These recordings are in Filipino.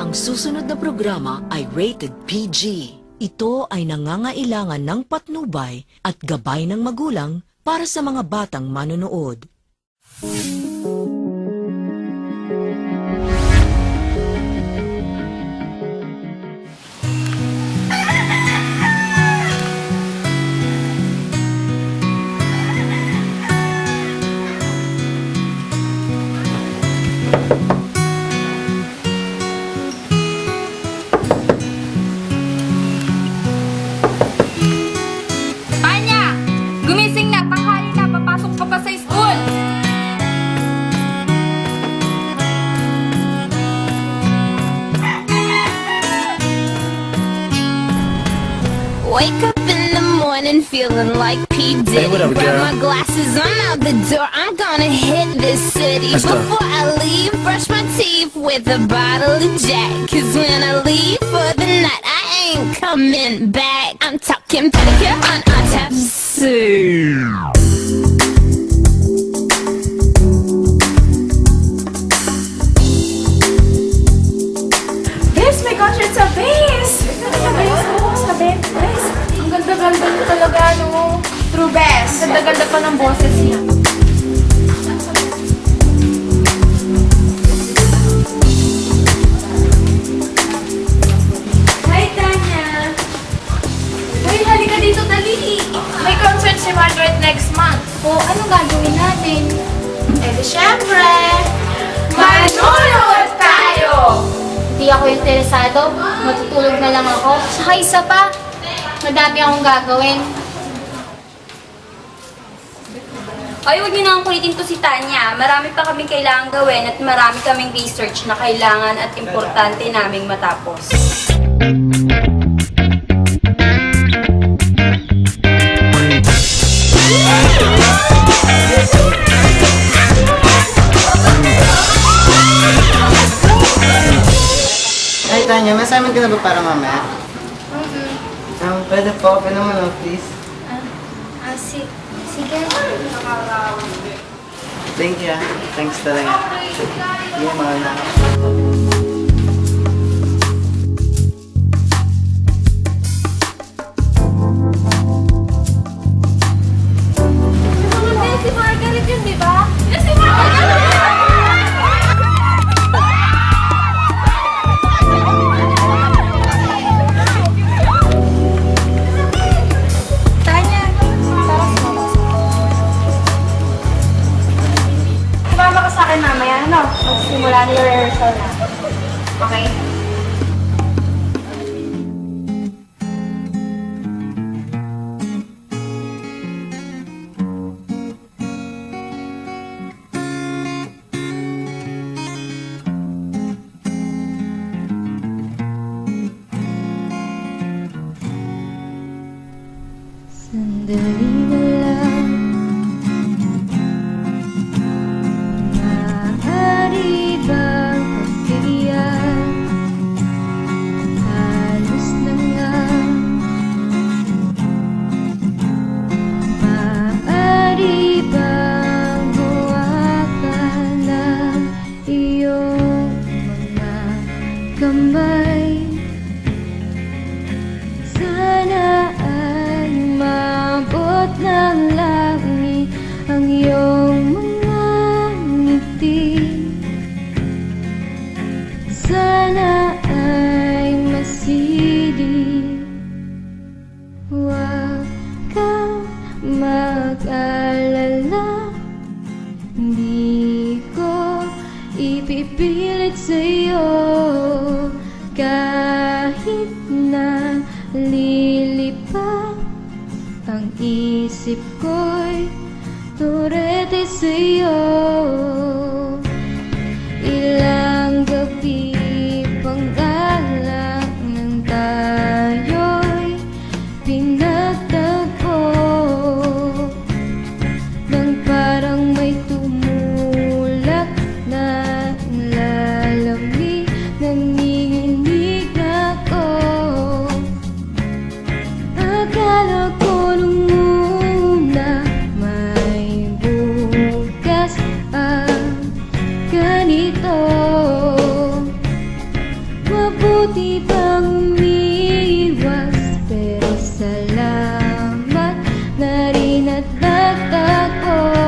Ang susunod na programa ay rated PG. Ito ay nangangailangan ng patnubay at gabay ng magulang para sa mga batang manonood. Anya! Gumising na! Tanghali na! Papasok ka pa sa school! Wake up in the morning feeling like P. Diddy. what up, Grab girl? my glasses, I'm out the door. I'm gonna hit this city. Let's go. Before I leave, brush my teeth with a bottle of Jack. Cause when I leave for the night, I ain't coming back. I'm talking pedicure on top. Yes, may concert sa base! Sabi, bes, ang ganda-ganda niyo talaga, no? True best. Ganda-ganda pa ng boses niya. Hi, Tanya! Uy, halika dito, dali! May concert si Margaret next month. O, anong gagawin natin? Eh, di syempre! Manunod tayo! Hindi ako interesado. Matutulog na lang ako. Saka isa pa, madami akong gagawin. Ay, huwag niyo na akong kulitin to si Tanya. Marami pa kaming kailangan gawin at marami kaming research na kailangan at importante naming matapos. Ay, Tanya, may assignment ka na ba para mamaya? Pwede po, open naman please. Sige. Thank you, Thanks talaga. Sige, mga na. Si Margaret yun, di ba? Yes, si Margaret! Tanya, sumama ka sa akin mamaya, no? Magsimula na yung rehearsal na. Okay? Sandali na lang, maaari bang pagkaiyan? Halos na nga, maaari bang buhakan ng iyong mga kamay? Sana ay maabot ng langit ang iyong mga ngiti. Sana ay masilip. Huwag kang mag-alala, hindi ko ipipilit sa'yo. Kahit na lilipad ang isip ko'y turete sa'yo. Ilang gabi pang galak nang tayo'y pinagtagpo, nang parang may tumulak na lalamig, nanginginig ako. Akala ko nung una may bukas ang ganito. mabuti bang umiwas, pero salamat na rin at nagtako.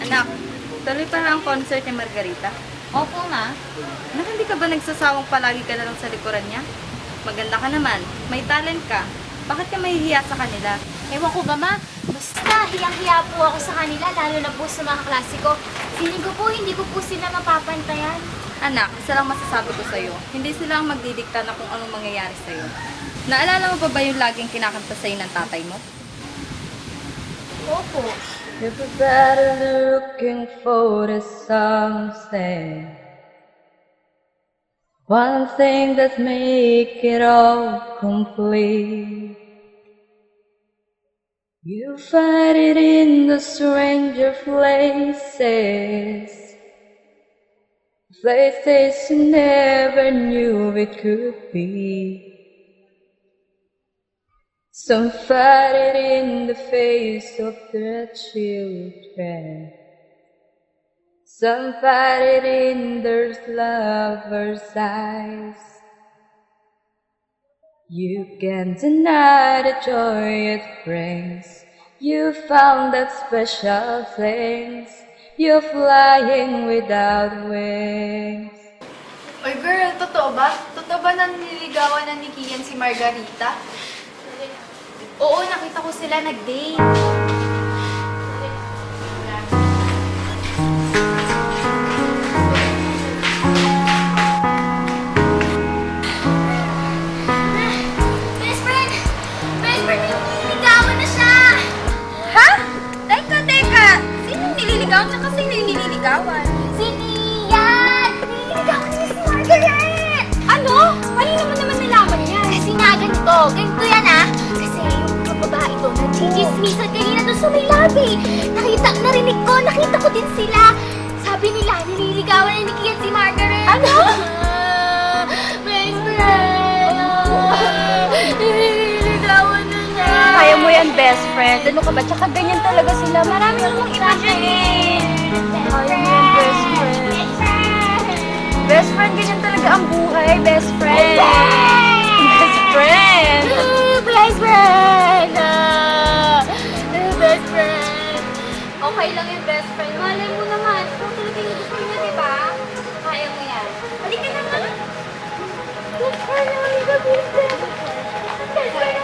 Anak, tuloy pa ang concert ni Margarita. Opo, ma. Anak, hindi ka ba nagsasawang palagi ka na lang sa likuran niya? Maganda ka naman, may talent ka. Bakit ka mahihiya sa kanila? Ewan ko ba, ma? Basta, hiyang-hiya po ako sa kanila, lalo na po sa mga klase ko. Feeling ko po, hindi ko po sila mapapantayan. Anak, isa lang masasabi ko sa'yo. Hindi sila ang magdidikta na kung anong mangyayari sa'yo. Naalala mo pa ba yung laging kinakanta sa'yo ng tatay mo? Opo. If you're better looking for the something, one thing that make it all complete, you find it in the stranger places, places you never knew it could be. Some find it in the face of their children. Some find it in their lovers' eyes. You can't deny the joy it brings. You found that special things. You're flying without wings. Oy girl, totoo ba? Totoo ba na nililigawan na ni Kian si Margarita? Oo, nakita ko sila nag-date. Best friend! Best friend, nililigawan na siya! Ha? Teka! Sino nililigawan tsaka sino yung nililigawan? Si Nian! Nililigawan niya si Margaret! Ano? Paano naman nalaman niya? Kasi nga ganito yan Kasi yung babae ito, nagchichismisan kanina doon sa may lobby. Nakita ko din sila. Sabi nila, nililigawan na ni Kian si Margaret. Ano? Best friend! Nililigawan na niya. Kaya mo yan, best friend. Ano ka ba? Tsaka ganyan talaga sila. Marami namang imagine. Kaya mo yan, best friend. Best friend, ganyan talaga ang buhay, best friend. Best friend. Best friend! Best friend! Okay lang yung best friend. Malay mo naman, kung talaga yung gusto niya, di ba? Kaya mo yan. Halika na nga! Best friend! Halika, best friend! Best friend!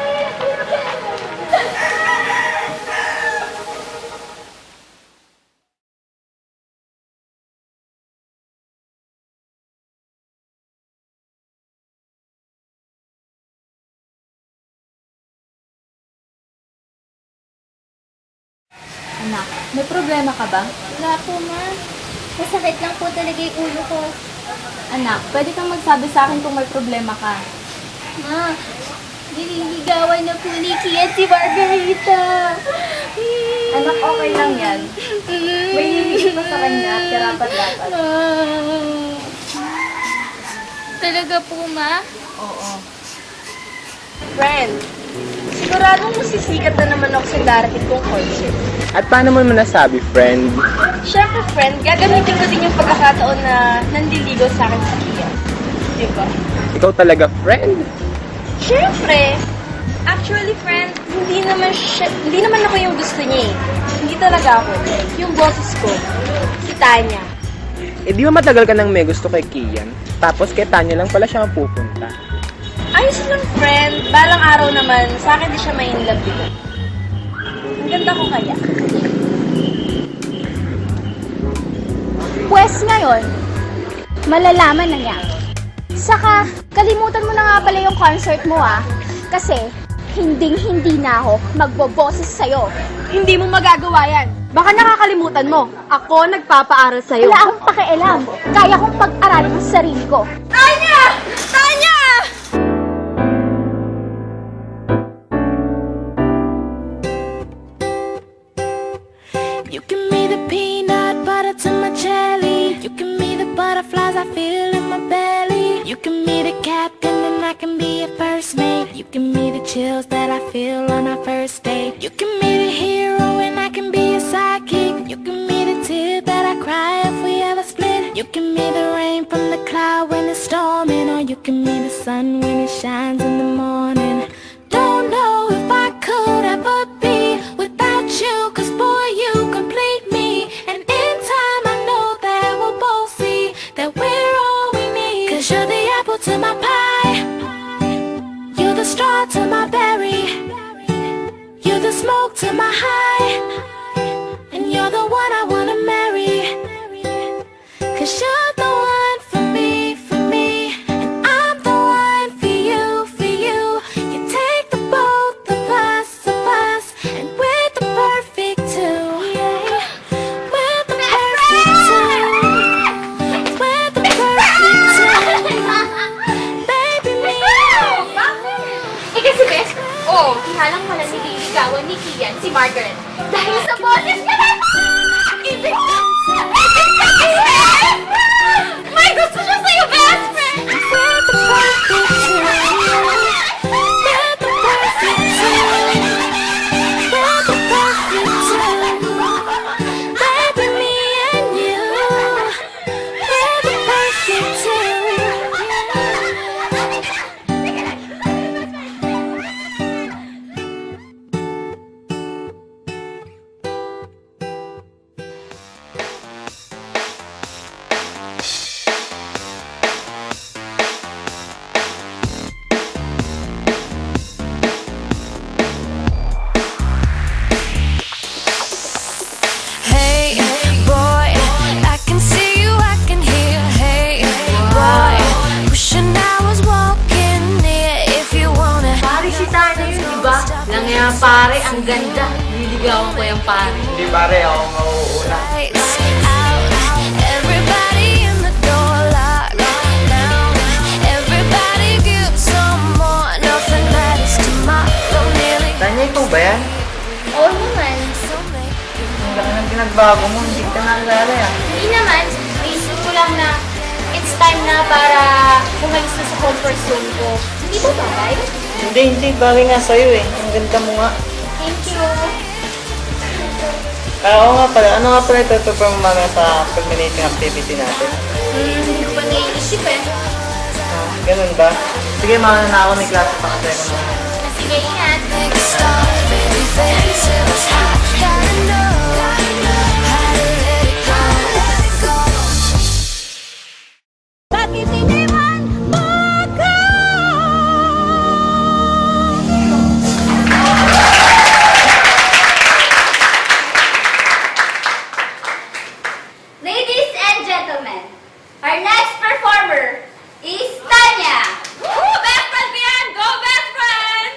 Anak, may problema ka ba? Wala po, ma. Masakit lang po talaga yung ulo ko. Anak, pwede kang magsabi sa akin kung may problema ka. Ma, nililigawan na po ni Kian si Margarita. Anak, okay lang yan. May hilig pa sa kanya, karapat dapat. Talaga po, ma? Oo. Friend, siguradong masisikat na naman ako sa darating kong concert. At paano mo nasabi, friend? Siyempre, friend, gagamitin ko din yung pagkakataon na nandiligaw sa akin si Kian. Diba? Ikaw talaga, friend? Siyempre! Actually, friend, hindi naman ako yung gusto niya eh. Hindi talaga ako. Yung boses ko, si Tanya. Eh di ba matagal ka nang may gusto kay Kian? Tapos kay Tanya lang pala siya mapupunta. Ayos lang, friend. Balang araw naman, sa akin di siya may in love dito. Ang ganda ko kaya. Pwes ngayon, malalaman na niya. Saka, kalimutan mo na nga pala yung concert mo Kasi, hinding-hindi na ako magboboses sa'yo. Hindi mo magagawa yan. Baka nakakalimutan mo. Ako nagpapaaral sa'yo. Wala akong pakialam. Kaya kong pag-aralin ang sarili ko. Tanya! Tanya! feel in my belly. You can be the captain and I can be your first mate. You can be the chills that I feel on our first date. You can be the hero and I can be your sidekick. You can be the tear that I cry if we ever split. You can be the rain from the cloud when it's storming, or you can be the sun when it shines in the morning. Don't know if I could ever be without you, 'cause boy, you complete me. And in time I know that we'll both see that we're all we need. 'Cause you're the apple to my pie, you're the straw to my berry, you're the smoke to my high, and you're the one I wanna marry. 'Cause you're the one for me, and I'm the one for you, for you. You take the both of us, and we're the perfect two. We're the perfect two. We're the perfect two. Baby, me. Eh kasi bes, ihalang pala nililigawan ni Kian si Margaret. Dahil sa boses niya na ibig na! May gusto siya sa'yo, best friend! We're the perfect two. We're the perfect two. We're the perfect two. Baby, me and you. We're the perfect two. Hey, boy, I can see you, I can hear. Hey, boy, wishing I was walking near. If you wanna. Pare si Tanya yun, di ba? Lang yan, pare, ang ganda. Nililigawan ko yung pare. Hindi pare, ako mauuna. Lights out, everybody in the door, lock down. Everybody give some more, nothing matters tomorrow. Nearly Tanya, ikaw ba yan? Oo naman. so late. Ang laki ng pinagbago mo, hindi ka nakilala yan. Hindi naman. Naisip ko lang na it's time na para umalis na sa comfort zone ko. Hindi ba bagay? Hindi, bagay nga sa'yo eh. Ang ganda mo nga. Thank you. Oo nga pala, ano nga pala ito mo mga sa culminating activity natin? Hindi ko pa naiisip eh. Ganun ba? Sige, mauna na ako, may klase pa kasi ako na. Sige, ingat. Big star, baby face, it was hot. Gotta know how to let it go, let it go. Bakit hindi man maka? Ladies and gentlemen, our next performer is Tanya. Best friend yan! Go best friend!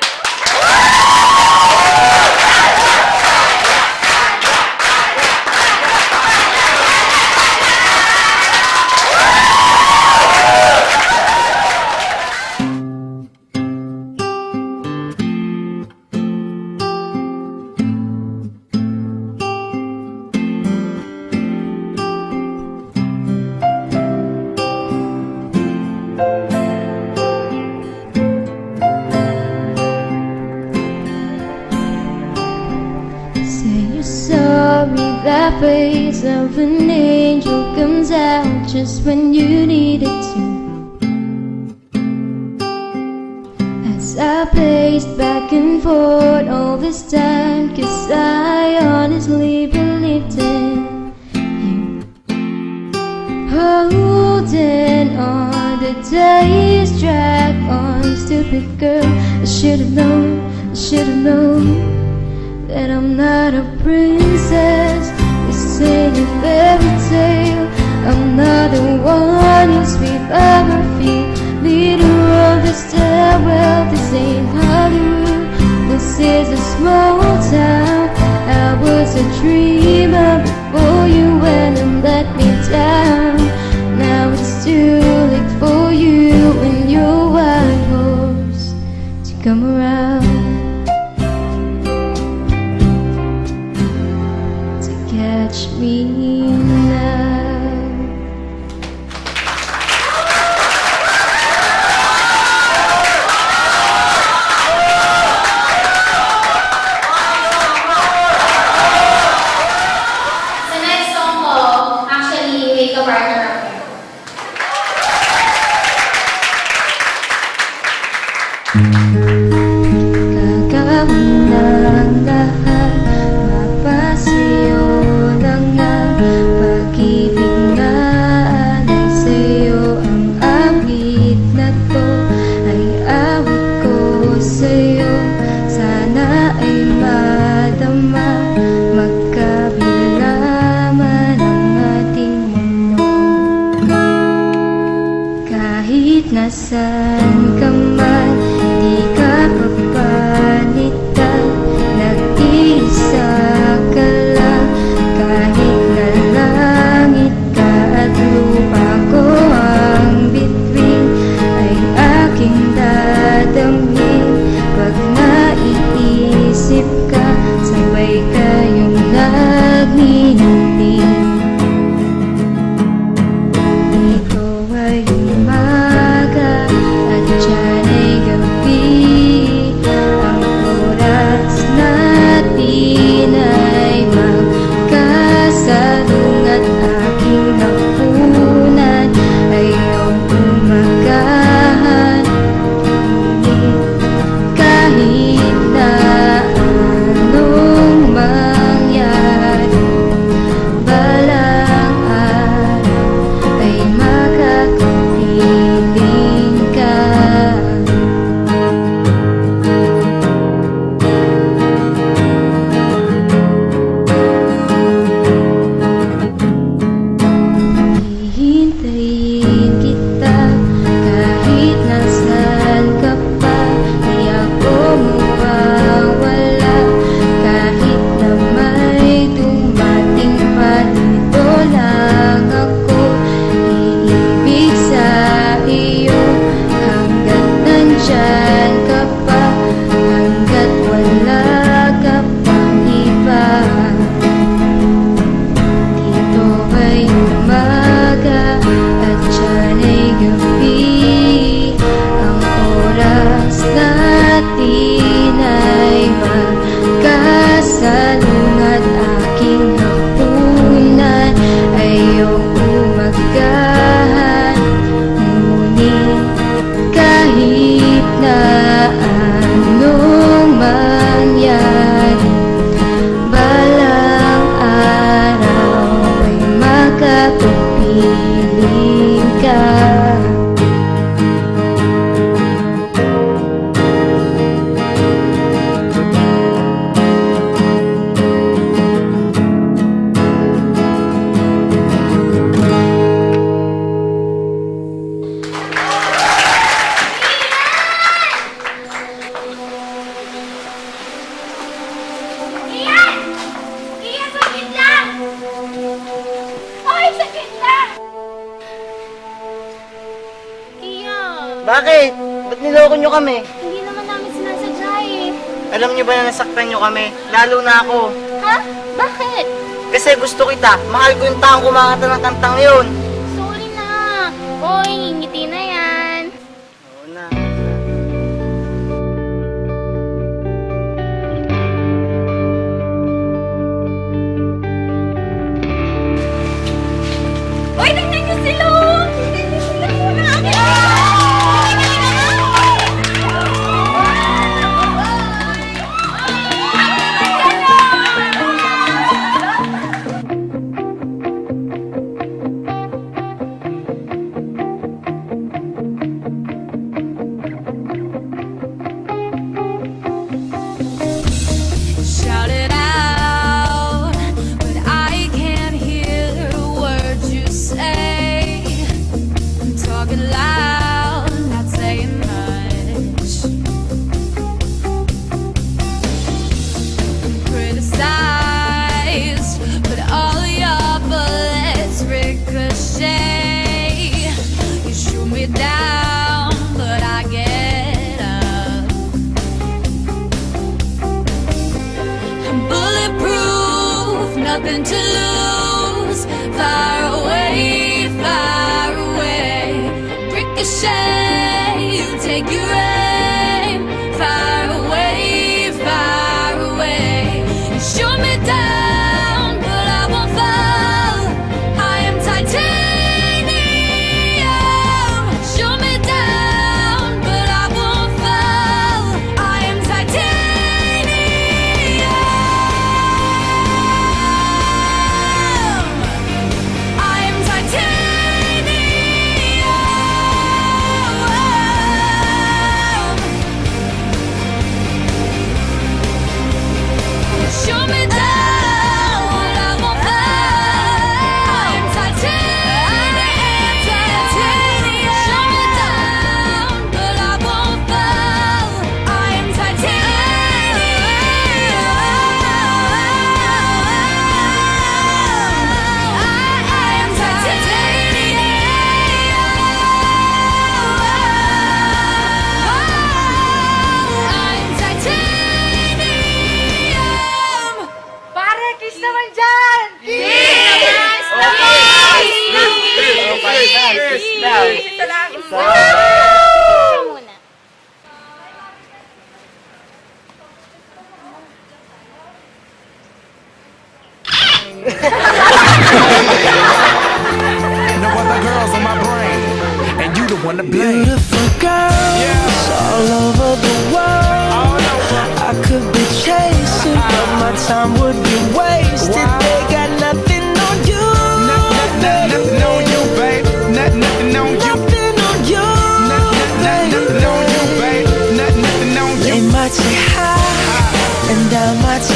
Say you're sorry, that face of an angel comes out just when you need it to. As I paced back and forth all this time, 'cause I honestly believed in you. Holding on, the days drag on, stupid girl. I should've known that I'm not a princess. This ain't a fairy tale. I'm not the one who sweep up her feet, leader of the stairwell. This ain't Hollywood. This is a small town. I was a dreamer before you went and let me down. Now it's too late for you and your white horse to come around. Catch me now. Gagawin ng lahat, mapasiyo lang ang pag-ibig na alay sa'yo. Ang awit na to ay awit ko sa'yo. Sana ay madama, magkabila man ang ating mundo. Kahit nasan ka man, di ka papalitan. Nag-iisa ka lang, kahit na langit ka at lupa ko ang bituin, ay aking dadamhin. Pag naiisip ka, sabay kayong nagniningning. Ito ay umaga at dyan ay gabi. Ang oras natin ay magkasalung at aking hapunan ay iyong umagahan. Ngunit kahit na anong mangyari, balang araw ay makakapiling ka. Hihintayin kita kahit nasaan ka pa. Di ako mawawala kahit na may dumating pa. Dito lang ako iibig sa iyo hanggat nandyan ka pa, hanggat wala ka pang iba. Ito ay umaga at dyan ay gabi. Ang oras natin ay magkasalung at aking hapunan ay iyong umagahan. Ngunit kahit na anong mangyari, balang araw ay makakapiling ka. Ian! Ian, sakit lang! Ay, sakit lang! Ian! Bakit? Ba't niloko nyo kami? Hindi naman namin sinasadya eh. Alam nyo ba na nasaktan nyo kami? Lalo na ako. Ha? Bakit? Kasi gusto kita. Mahal ko yung taong kumakanta ng kantang yun. Sorry na. Hoy, ngingiti na yan. Oo na. Uy, tingnan niyo sila! Tingnan niyo sila! Nakakita! Shout it out, but I can't hear the words you say. I'm talking loud, not saying much. Criticized, but all your bullets ricochet. You shoot me down, but I get up. I'm bulletproof, nothing to lose. Far away, far away. Ricochet, you take your aim. Far away, far away. You shoot me down, but I won't fall. I am titanium. Shoot me down, but I won't fall. Beautiful girls all over the world. I could be chasing, but my time would be wasted. They got nothing on you. Nothing on you, babe. Nothing on you. Nothing on you. Nothing on you, babe. Nothing on you. They might say hi, and I might say